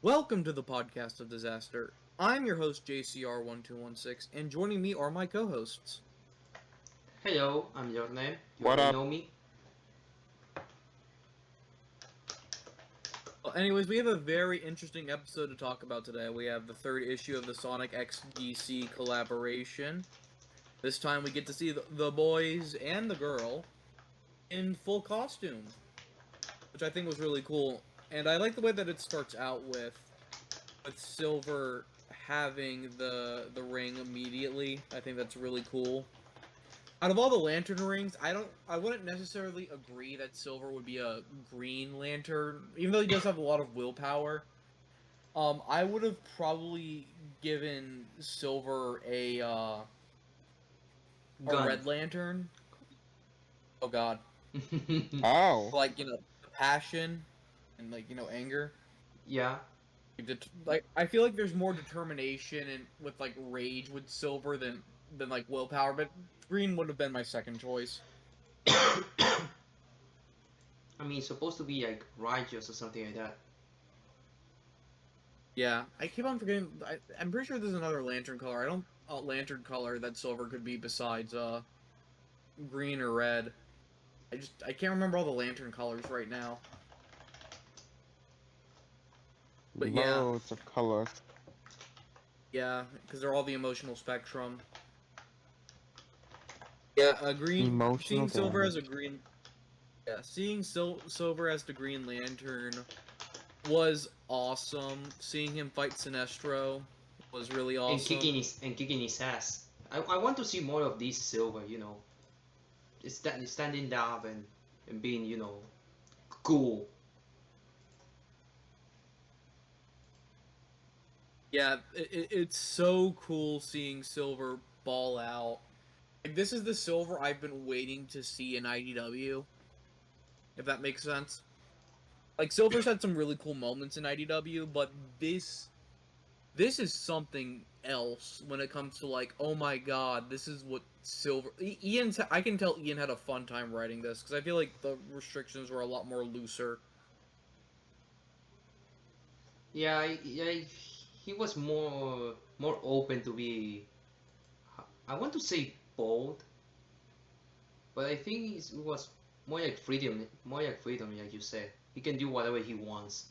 Welcome to the podcast of disaster. I'm your host JCR1216, and joining me are my co-hosts. Hello, I'm your name. You What already up? know me. Well, anyways, we have a very interesting episode to talk about today. We have the third issue of the Sonic X DC collaboration. This time we get to see the boys and the girl in full costume, which I think was really cool. And I like the way that it starts out with Silver having the ring immediately. I think that's really cool. Out of all the lantern rings, I wouldn't necessarily agree that Silver would be a Green Lantern, even though he does have a lot of willpower. I would have probably given Silver a Gun. Red Lantern. Oh God, Oh, like passion and anger. Yeah. Like I feel like there's more determination and with like rage with Silver than like willpower, but Green would have been my second choice. I mean, it's supposed to be like righteous or something like that. Yeah, I keep on forgetting. I'm pretty sure there's another lantern color. I don't lantern color that Silver could be besides green or red. I can't remember all the lantern colors right now. But yeah, loads of colors. yeah, because they're all the emotional spectrum. Yeah, green. Emotional Seeing Silver as a damage. green. Yeah, seeing Silver as the Green Lantern was awesome. Seeing him fight Sinestro was really And awesome. kicking his ass. I want to see more of this Silver. Standing up and being cool. Yeah, it's so cool seeing Silver ball out. Like, this is the Silver I've been waiting to see in IDW, if that makes sense. Like, Silver's had some really cool moments in IDW, but this is something else when it comes to, like, oh my god, this is what Silver... I can tell Ian had a fun time writing this, because I feel like the restrictions were a lot more looser. Yeah, he was more open to be. I want to say bold, but I think it was more like freedom, like you said. He can do whatever he wants.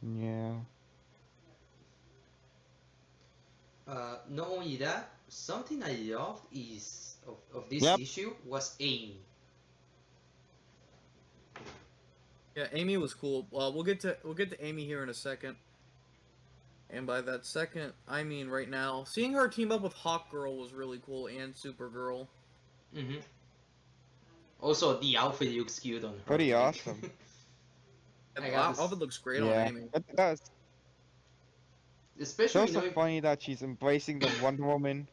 Yeah. Not only that, something I loved is of this Yep. issue was Amy. Yeah, Amy was cool. We'll get to Amy here in a second. And by that second, I mean right now. Seeing her team up with Hawkgirl was really cool, and Supergirl. Hmm. Also, the outfit looks cute on her. Pretty Like, awesome. I And have Alvin this, looks great on Yeah. Amy. It does. It's especially also knowing. funny that she's embracing the Wonder Woman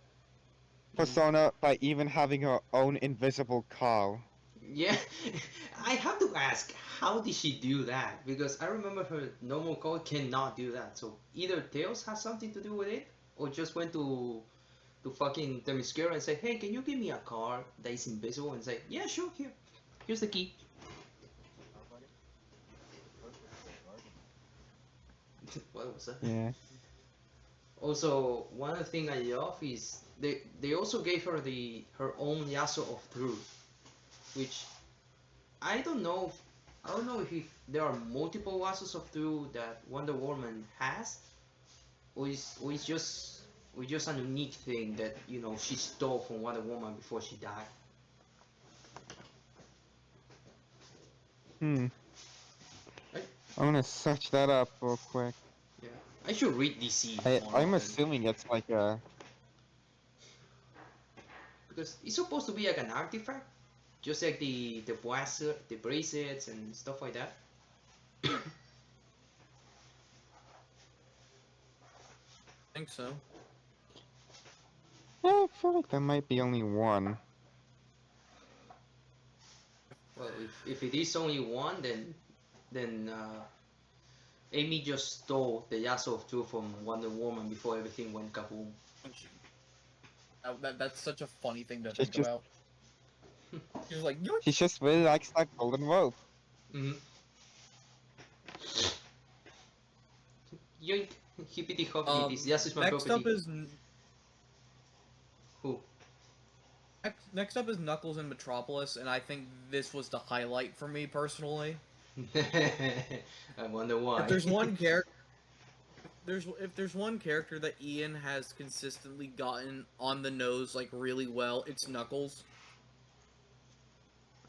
Mhm. persona by even having her own invisible car. Yeah, I have to ask, how did she do that? Because I remember her normal code cannot do that. So either Tails has something to do with it, or just went to fucking Themyscira and say, hey, can you give me a car that is invisible? And say, yeah, sure, here's the key. What was that? Yeah. Also, one of the things I love is they also gave her her own Yasuo of Truth, which I don't know. I don't know if there are multiple Yasuos of Truth that Wonder Woman has, or it's just an unique thing that she stole from Wonder Woman before she died. Hmm. I, I'm gonna search that up real quick. yeah, I should read DC more I'm often assuming it's like a. because it's supposed to be like an artifact, just like the bracelets and stuff like that. I think so. Yeah, I feel like there might be only one. Well, if it is only one, then Amy just stole the Yasuo of Truth from Wonder Woman before everything went kaboom. That's such a funny thing to She's think just about. She's like, yoink! she just really likes that golden rope. Mm-hmm. Yoink! Hippity hoppity, this just is my Next up property. is Who? next up is Knuckles in Metropolis, and I think this was the highlight for me personally. I wonder why. If there's one character, if there's one character that Ian has consistently gotten on the nose like really well, it's Knuckles.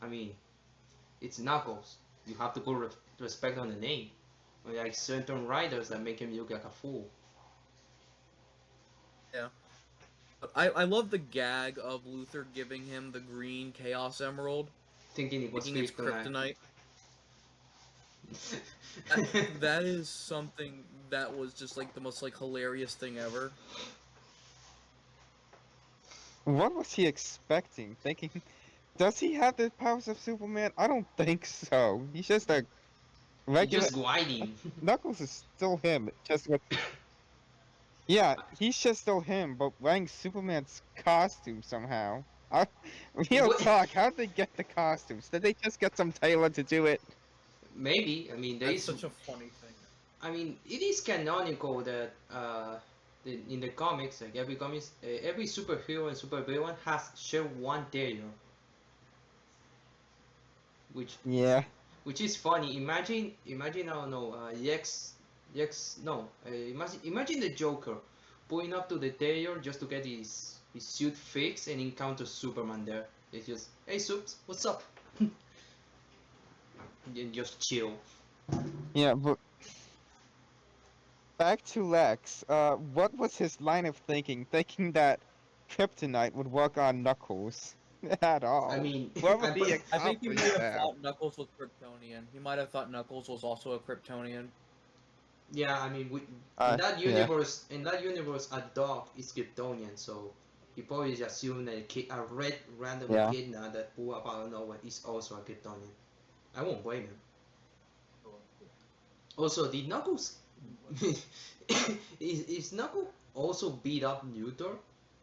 I mean, it's Knuckles. You have to put respect on the name. Like certain writers that make him look like a fool. Yeah. I love the gag of Luther giving him the green Chaos Emerald, Thinking it was thinking it's kryptonite. kryptonite. That is something that was just like the most like hilarious thing ever. What was he expecting? Thinking, does he have the powers of Superman? I don't think so. He's just a He's regular. just gliding. Knuckles is still him, just with. Yeah, he's just still him, but wearing Superman's costume somehow. Real What? talk, how'd they get the costumes? Did they just get some tailor to do it? Maybe. I mean, there That's is. such a funny thing. I mean, it is canonical that in the comics, like every comics, every superhero and supervillain has share one tailor, which Yeah. which is funny. Imagine I don't know, imagine the Joker pulling up to the tailor just to get his suit fixed and encounter Superman there. It's just, hey, Supes, what's up? And just chill. Yeah, but back to Lex. What was his line of thinking? Thinking that kryptonite would work on Knuckles at all? I mean, What would I'm he I think he accomplish might have there? thought Knuckles was Kryptonian. He might have thought Knuckles was also a Kryptonian. yeah, I mean, Yeah. in that universe, a dog is Kryptonian, so he probably just assumed that a red random Yeah. echidna that blew up out of nowhere is also a Kryptonian. I won't blame him. Also, did Knuckles is Knuckles also beat up Luthor?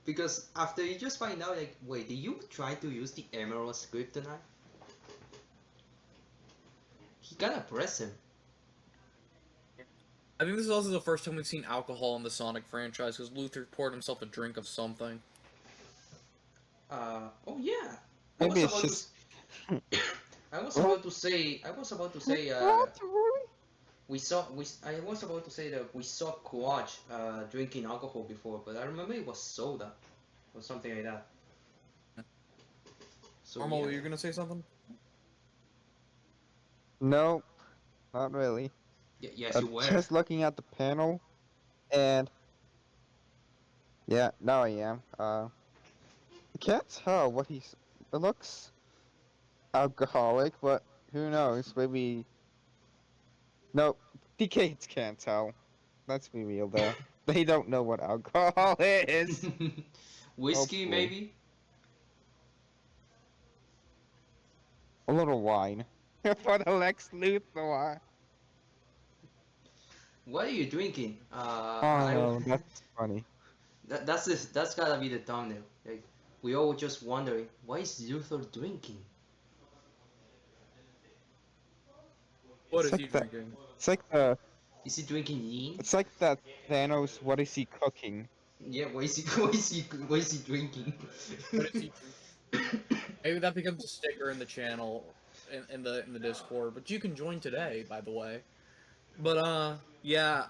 Because after you just find out, like, wait, did you try to use the Emerald Kryptonite? He kinda pressed him. I think this is also the first time we've seen alcohol in the Sonic franchise because Luther poured himself a drink of something. Oh yeah. I was Maybe it's about just. to. I was What? about to say. I was about to say. What? Really? I was about to say that we saw Quatch drinking alcohol before, but I remember it was soda or something like that. So Normal, yeah. you're gonna say something? No, not really. Yes, you were. Just looking at the panel, and yeah, now I am. I can't tell what he's. It looks alcoholic, but who knows? Maybe. No, the kids can't tell. Let's be real there. They don't know what alcohol is. Whiskey, Hopefully. maybe. A little wine. For the Lex Luthor. What are you drinking? Oh, that's funny. That's gotta be the thumbnail. Like we all just wondering, why is Luthor drinking? What It's is he like that. drinking? It's like the. Is he drinking lean? It's like that Thanos. What is he cooking? Yeah, why is he drinking? What is he drinking? Maybe that becomes a sticker in the channel, in the Discord. But you can join today, by the way. But yeah,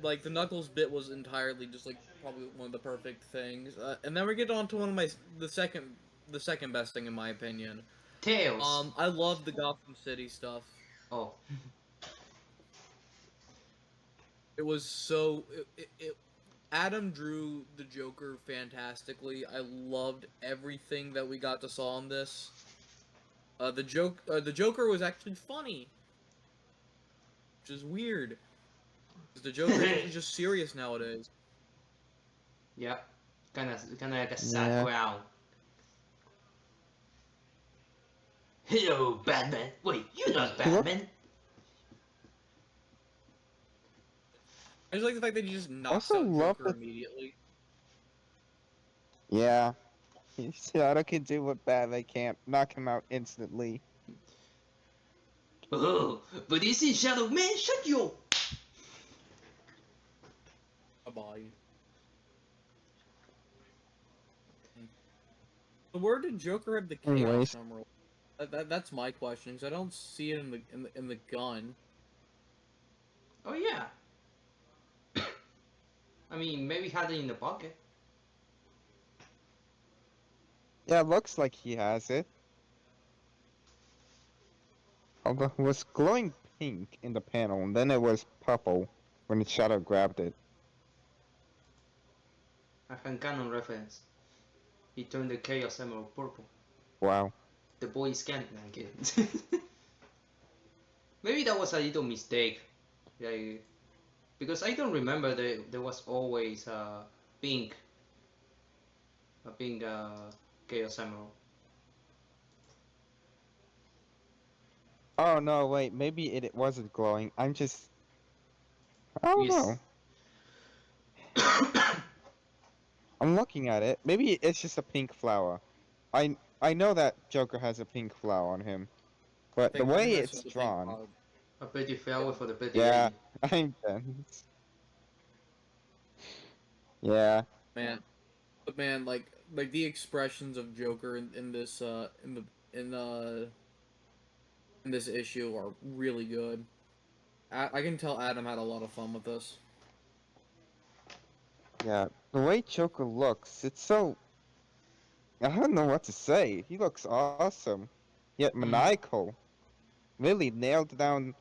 like the Knuckles bit was entirely just like probably one of the perfect things. And then we get on to one of the second best thing in my opinion. Tails. I love the Gotham City stuff. Oh, It was so Adam drew the Joker fantastically. I loved everything that we got to saw on this. The Joker was actually funny, which is weird. 'Cause the Joker is usually just serious nowadays. yeah, kind of like a sad Yeah. clown. Hello, Batman. Wait, you're not Batman. I just like the fact that he just knocks Also out love Joker the. immediately. Yeah. Shadow can do what Batman can't. Knock him out instantly. Oh, but this is Shadow Man. Shut you. Bye. So where did Joker have the Chaos Anyways, Emerald? That's my question, because I don't see it in the gun. Oh yeah. I mean, maybe had it in the pocket. yeah, it looks like he has it. Although it was glowing pink in the panel, and then it was purple when the shadow grabbed it. A hand cannon reference. He turned the Chaos Emerald purple. Wow. The boys can't like it. Maybe that was a little mistake. Like, because I don't remember there was always pink, a pink Chaos Emerald. Oh no, wait, maybe it wasn't glowing. I don't Yes. know. I'm looking at it. Maybe it's just a pink flower. I know that Joker has a pink flower on him, but the I think way that's it's just a pink drawn, cloud. A pretty flower for the pretty yeah, lady. I'm done. Yeah, Man, but man, like the expressions of Joker in this in in this issue are really good. I can tell Adam had a lot of fun with this. yeah. The way Joker looks, it's so I don't know what to say. He looks awesome, yet Mm. maniacal. Really nailed down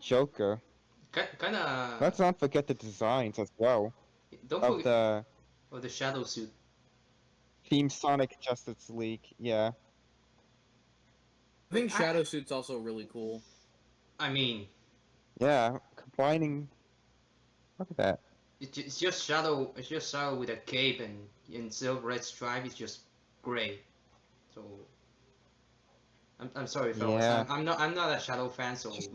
Joker. Kind of. Let's not forget the designs as well Don't of forget. the Oh, the shadow suit. Team Sonic Justice League. Yeah, I Wait, think Shadow Suit's also really cool. I mean, yeah. Combining. Look at that. it's just shadow. It's just shadow with a cape and silver red stripe. It's just gray. So I'm sorry, fellas. Yeah, I'm not a shadow fan. So just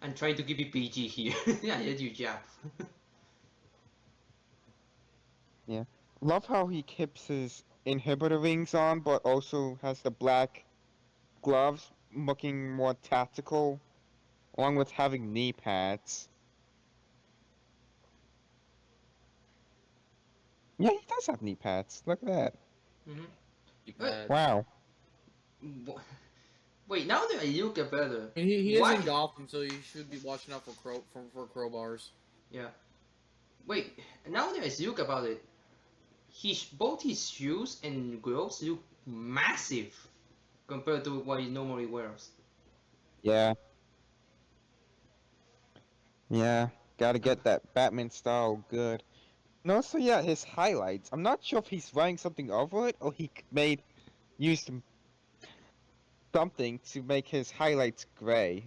I'm trying to keep it PG here. Yeah, let you jab. yeah. Love how he keeps his inhibitor rings on, but also has the black gloves, looking more tactical, along with having knee pads. Yeah, he does have knee pads. Look at that. Mm-hmm. But Pads. Wow. wait, now that I look at better, I mean, he is why? in Gotham, so you should be watching out for crowbars. Yeah. Wait, now that I look about it, both his shoes and gloves look massive compared to what he normally wears. Yeah, yeah. Gotta Um, get that Batman style good. And also, yeah, his highlights. I'm not sure if he's wearing something over it or he used something to make his highlights gray.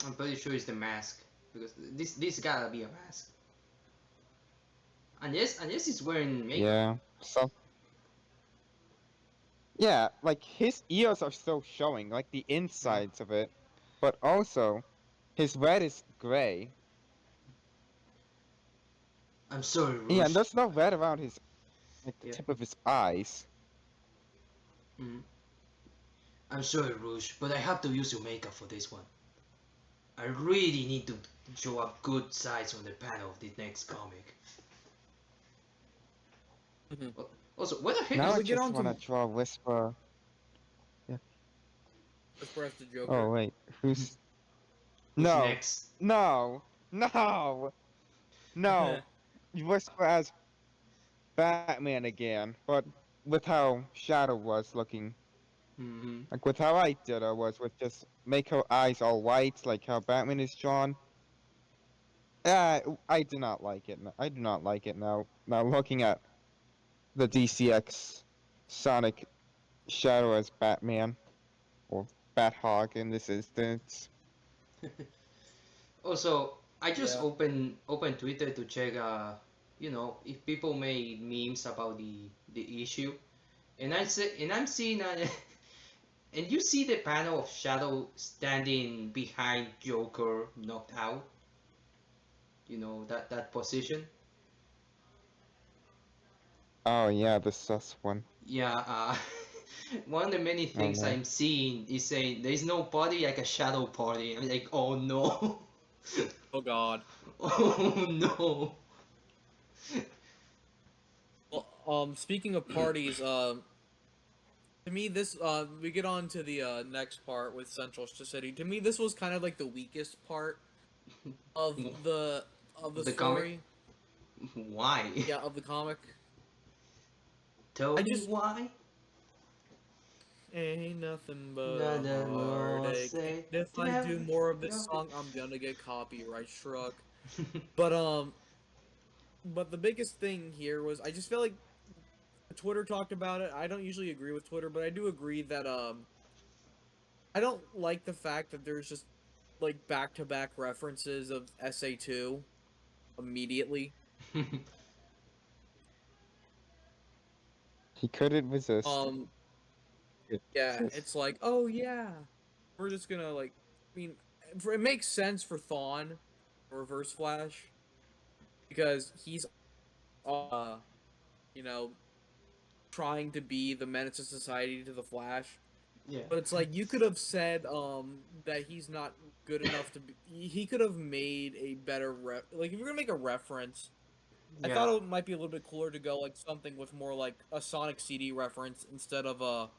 I'm pretty sure it's the mask because this gotta be a mask. Unless he's wearing makeup. Yeah. So yeah, like his ears are still showing, like the Yeah. insides of it, but also his red is gray. I'm sorry, Yeah, and Rouge. there's no red around his like the Yeah. tip of his eyes. Mm. I'm sorry, Rouge, but I have to use your makeup for this one. I really need to show up good sides on the panel of the next comic. Mhm. Also, what the heck Now Can is? I we get just on wanna to draw Whisper. Yeah. Express the Oh Joker? wait, who's Who's no, next? no, no, no. Whisper as Batman again, but with how Shadow was looking. Mm-hmm. Like with how I did it was with just make her eyes all white, like how Batman is drawn. I do not like it. I do not like it now. Now looking at the DCX Sonic Shadow as Batman or Bat-Hog in this instance. Also, I just Yeah. open Twitter to check, if people made memes about the issue, I'm seeing, and you see the panel of Shadow standing behind Joker knocked out. You know that position. Oh yeah, the sus one. Yeah. One of the many things no. I'm seeing is saying there is no party like a shadow party. I'm like, oh no, Oh God. oh no. Well, speaking of parties, to me, this we get on to the next part with Central City. To me, this was kind of like the weakest part of the The comic? story. Why? Yeah, of the comic. Tell I me just why. ain't nothing but a Nothing more heartache. And say. if I do more of this song, I'm gonna get copyright struck. But but the biggest thing here was I just feel like Twitter talked about it. I don't usually agree with Twitter, but I do agree that I don't like the fact that there's just like back-to-back references of SA2 immediately. He couldn't resist. Um, yeah, it's like, oh yeah, we're just gonna like, I mean, it makes sense for Thawne, Reverse Flash, because he's, uh, you know, trying to be the menace of society to the Flash. Yeah. But it's like you could have said that he's not good enough to be. He could have made a better like if you're gonna make a reference. I thought Yeah. it might be a little bit cooler to go like something with more like a Sonic CD reference instead of a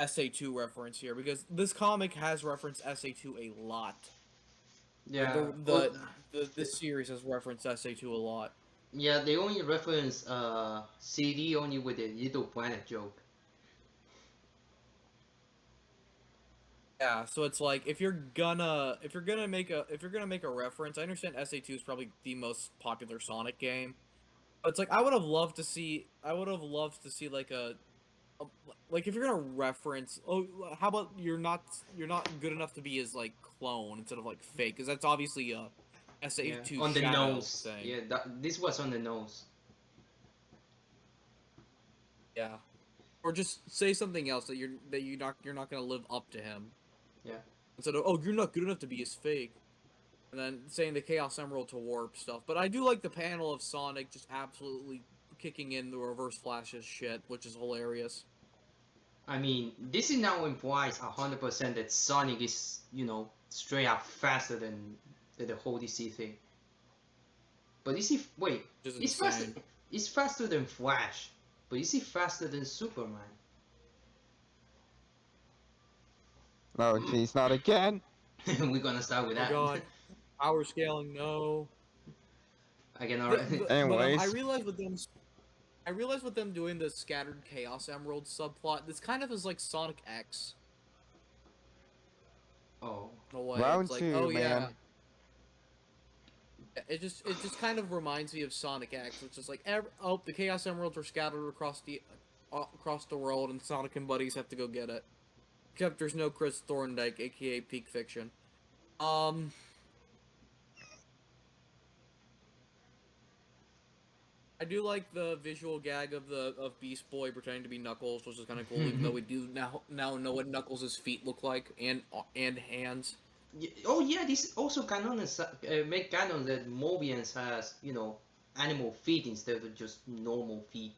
SA2 reference here because this comic has referenced SA2 a lot. Like Yeah. Oh, this series has referenced SA2 a lot. yeah, they only reference CD only with the Little Planet joke. Yeah, so it's like if you're gonna make a reference, I understand SA2 is probably the most popular Sonic game. But it's like I would have loved to see like a like if you're gonna reference how about you're not good enough to be his like clone instead of like fake because that's obviously a Yeah. SA2 On the shadow nose. thing. Yeah. This was on the nose. Yeah. Or just say something else that you're not gonna live up to him. Yeah. Instead of you're not good enough to be his fake. And then saying the Chaos Emerald to warp stuff. But I do like the panel of Sonic just absolutely kicking in the Reverse Flash's shit, which is hilarious. I mean, this is now implies 100% that Sonic is, straight up faster than the whole DC thing. But is he? Wait, Which is he's faster. insane. He's faster than Flash, but is he faster than Superman? Oh, jeez, not again. We're gonna start with Oh that. god. Power scaling, no. Again, alright. But Anyways, I realized with them doing the scattered Chaos Emerald subplot, this kind of is like Sonic X. Oh, In a way, round it's like, two, oh yeah, man. it just kind of reminds me of Sonic X, which is like, the Chaos Emeralds are scattered across the world, and Sonic and buddies have to go get it. Except there's no Chris Thorndike, aka Peak Fiction. Um, I do like the visual gag of Beast Boy pretending to be Knuckles, which is kind of cool. Even though we do now know what Knuckles' feet look like and hands. oh yeah, this also canon make canon that Mobius has animal feet instead of just normal feet.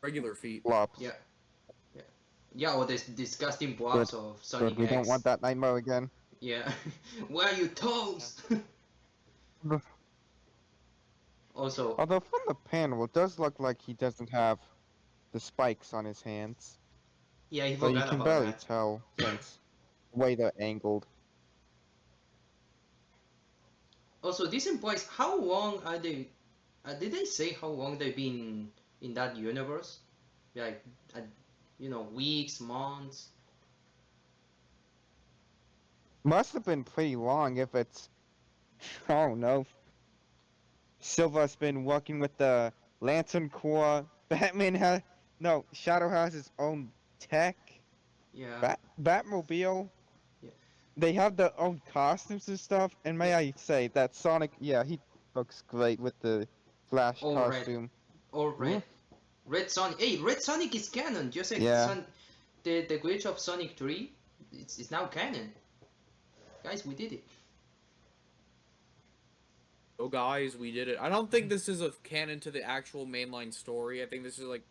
Regular feet. Yeah, Flops. yeah, yeah. Or this disgusting Good. blobs of Good. Sonic We don't X. want that nightmare again. Yeah, where are your toes? Also, Although from the panel, it does look like he doesn't have the spikes on his hands. yeah, he But you forgot can about barely that. tell since the way they're angled. Also, this implies how long are they? Did they say how long they've been in that universe? Like, uh, weeks, months. Must have been pretty long if it's, oh no. Silva's been working with the Lantern Corps. Batman has, no, Shadow has his own tech. Yeah, Batmobile. yeah. They have their own costumes and stuff. And may Yeah. I say that Sonic, yeah, he looks great with the Flash All red, costume. all red. Ooh, Red Sonic. Hey, Red Sonic is canon. Just like yeah. the glitch of Sonic 3, it's now canon. Guys, we did it. Oh guys, we did it. I don't think this is a canon to the actual mainline story. I think this is like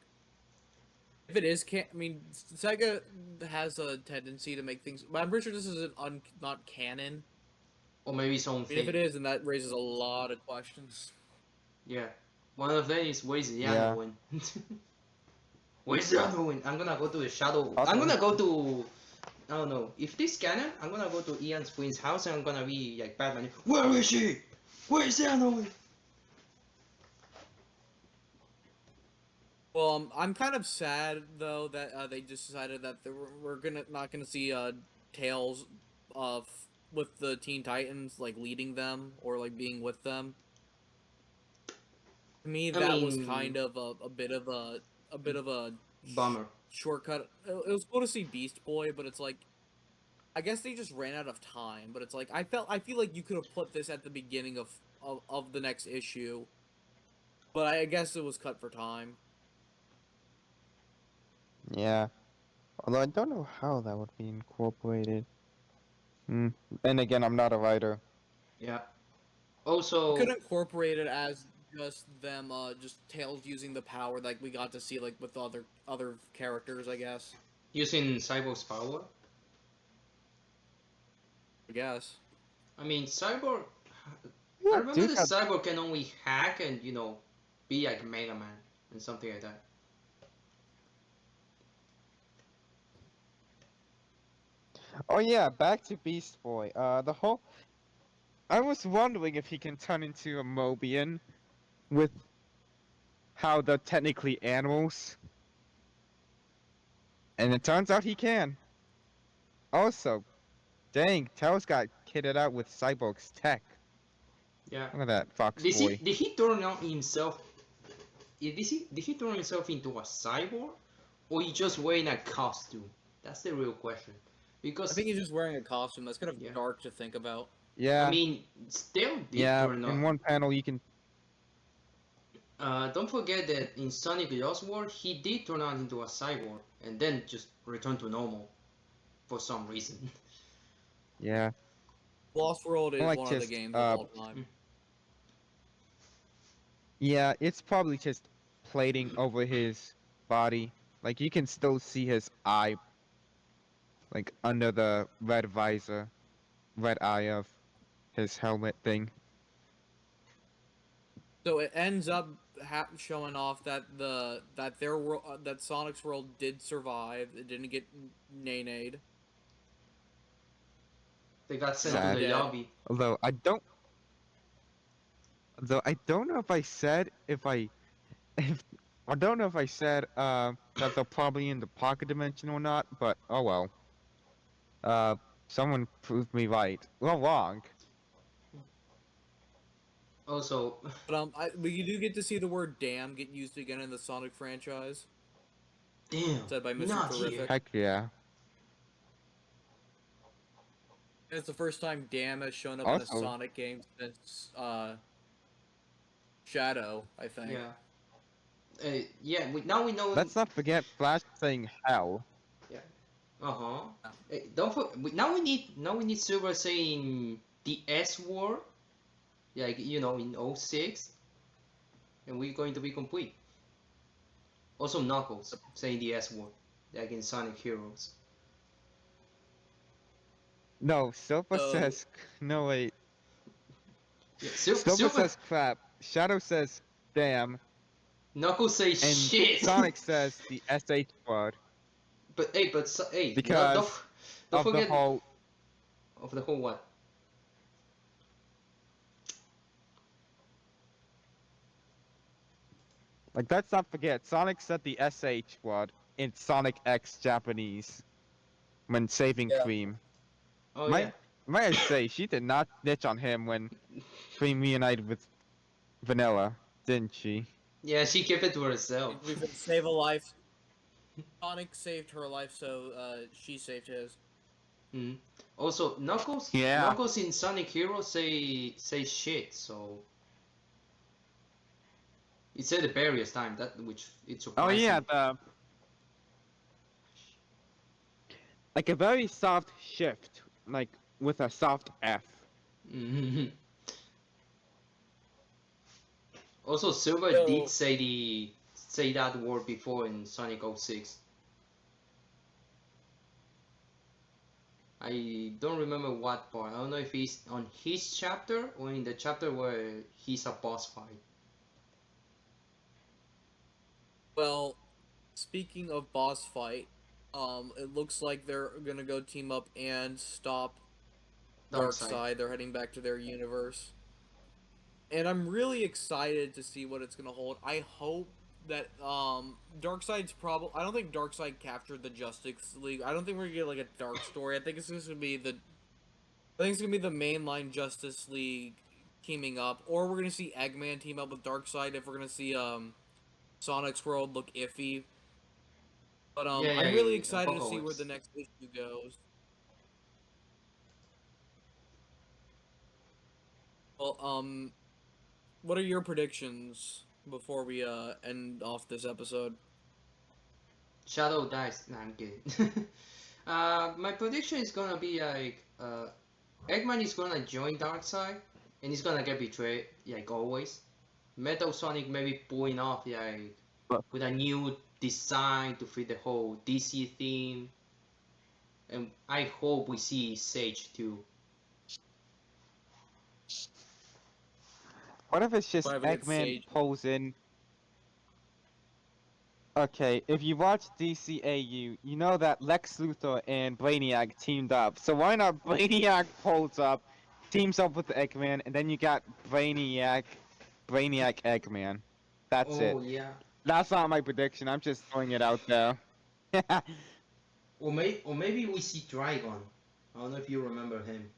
If it is, I mean, Sega has a tendency to make things, but I'm pretty sure this is not canon. Or maybe its own I mean, if thing. it is, then that raises a lot of questions. Yeah. One of them is where's the Yeah. other one? Where's the other one? I'm gonna go to the shadow. I'm Awesome. gonna go to. I don't know. If this canon, I'm gonna go to Ian's queen's house and I'm gonna be like Batman. Where is she? Where's the other one? Well, I'm kind of sad though that they just decided that we're not gonna see Tails, with the Teen Titans like leading them or like being with them. To me, I that was mean, kind of a bit of a bummer. shortcut. It was cool to see Beast Boy, but it's like I guess they just ran out of time. But it's like I feel like you could have put this at the beginning of the next issue, but I guess it was cut for time. Yeah. Although I don't know how that would be incorporated. Hmm. And again, I'm not a writer. Yeah. You Also, could incorporate it as just them, just Tails using the power like we got to see like with other characters, I guess. using Cyborg's power. I guess. I mean, Cyborg. I Yeah, remember dude the got. Cyborg can only hack and be like Mega Man and something like that. Oh yeah, back to Beast Boy. The whole. I was wondering if he can turn into a Mobian with how they're technically animals, and it turns out he can. Also, dang, Tails got kitted out with Cyborg's tech. Yeah. Look at that Fox Boy. Did he turn on himself? Did he turn himself into a cyborg, or he just wearing a costume? That's the real question. I Because think he's just wearing a costume. That's kind of Yeah. dark to think about. Yeah. I mean, still did yeah. turn In on. one panel, you can. Don't forget that in Sonic the Lost World, he did turn on into a cyborg and then just return to normal for some reason. Yeah. Lost World is Like one of the just games of all time. Yeah, it's probably just plating over his body. Like you can still see his eye, like under the red visor, red eye of his helmet thing. So it ends up showing off that their world, that Sonic's world did survive. It didn't get nay-nayed. They got sent Sad. to the Dead. lobby. Although I don't know if I said if I don't know if I said that they're probably in the pocket dimension or not, but oh well. Someone proved me right. Well, wrong. Also, But you do get to see the word "damn" get used again in the Sonic franchise, damn, said by Mr. not Terrific. here. Heck yeah. And it's the first time "damn" has shown up in a Also- Sonic game since Shadow, I think. Yeah. Yeah. Now we know. Let's not forget Flash saying hell. Uh huh. Don't now we need Silver saying the S word, like in 06, and we're going to be complete. Also Knuckles saying the S word, like in Sonic Heroes. No, Silver So- says no wait. Yeah, Silver says crap. Shadow says damn, Knuckles says and shit. Sonic says the SH word but hey, because don't of forget the whole. of the whole what? Like let's not forget, Sonic said the SH word in Sonic X Japanese when saving Yeah. Cream. Oh Might I say she did not snitch on him when Cream reunited with Vanilla, didn't she? yeah, she kept it to herself. We could save a life. Sonic saved her life, so she saved his. Mm. Also, Knuckles. Yeah. Knuckles in Sonic Heroes say shit. So it said the various time that which it's Oh surprising. yeah, the like a very soft shift, like with a soft F. Mhm. Also, Silver So- did say say that word before in Sonic 06. I don't remember what part. I don't know if he's on his chapter or in the chapter where he's a boss fight. Well, speaking of boss fight, it looks like they're gonna go team up and stop Darkseid. Darkseid. They're heading back to their universe. And I'm really excited to see what it's gonna hold. I hope that Darkseid's probably. I don't think Darkseid captured the Justice League. I don't think we're gonna get like a dark story. I think it's just gonna be the. I think it's gonna be the mainline Justice League teaming up, or we're gonna see Eggman team up with Darkseid. If we're gonna see Sonic's World look iffy, but Yeah, I'm really excited to see where Apocalypse. the next issue goes. Well, what are your predictions before we end off this episode? Shadow dies. Nah, I'm kidding. My prediction is gonna be like Eggman is gonna join Darkseid and he's gonna get betrayed like always. Metal Sonic maybe pulling off like But with a new design to fit the whole DC theme. And I hope we see Sage too. what if it's just Whatever gets Eggman Sage. posing? Okay, if you watch DCAU, you know that Lex Luthor and Brainiac teamed up. So why not Brainiac pulls up, teams up with Eggman, and then you got Brainiac Eggman. That's it. Oh yeah. That's not my prediction. I'm just throwing it out there. Or maybe we see Trigon. I don't know if you remember him.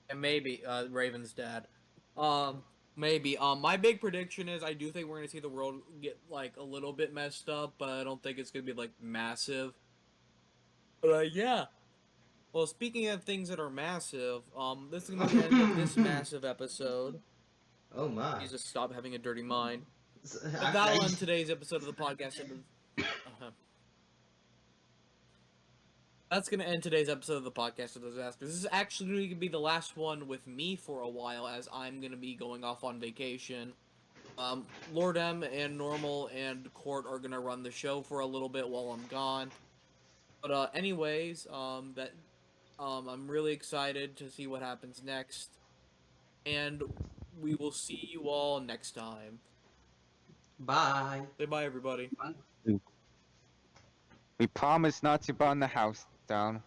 And maybe Raven's dad. Maybe. My big prediction is I do think we're gonna see the world get like a little bit messed up, but I don't think it's gonna be like massive. But yeah. Well, speaking of things that are massive, this is gonna be the end of this massive episode. Oh my. Jesus, stop having a dirty mind. But I, that'll I, end today's episode of the podcast. That's gonna end today's episode of the podcast of disaster. This is actually going to be the last one with me for a while, as I'm gonna be going off on vacation. Lord M and Normal and Court are gonna run the show for a little bit while I'm gone. But anyways, I'm really excited to see what happens next, and we will see you all next time. Bye. Say bye, everybody. We promise not to burn the house down.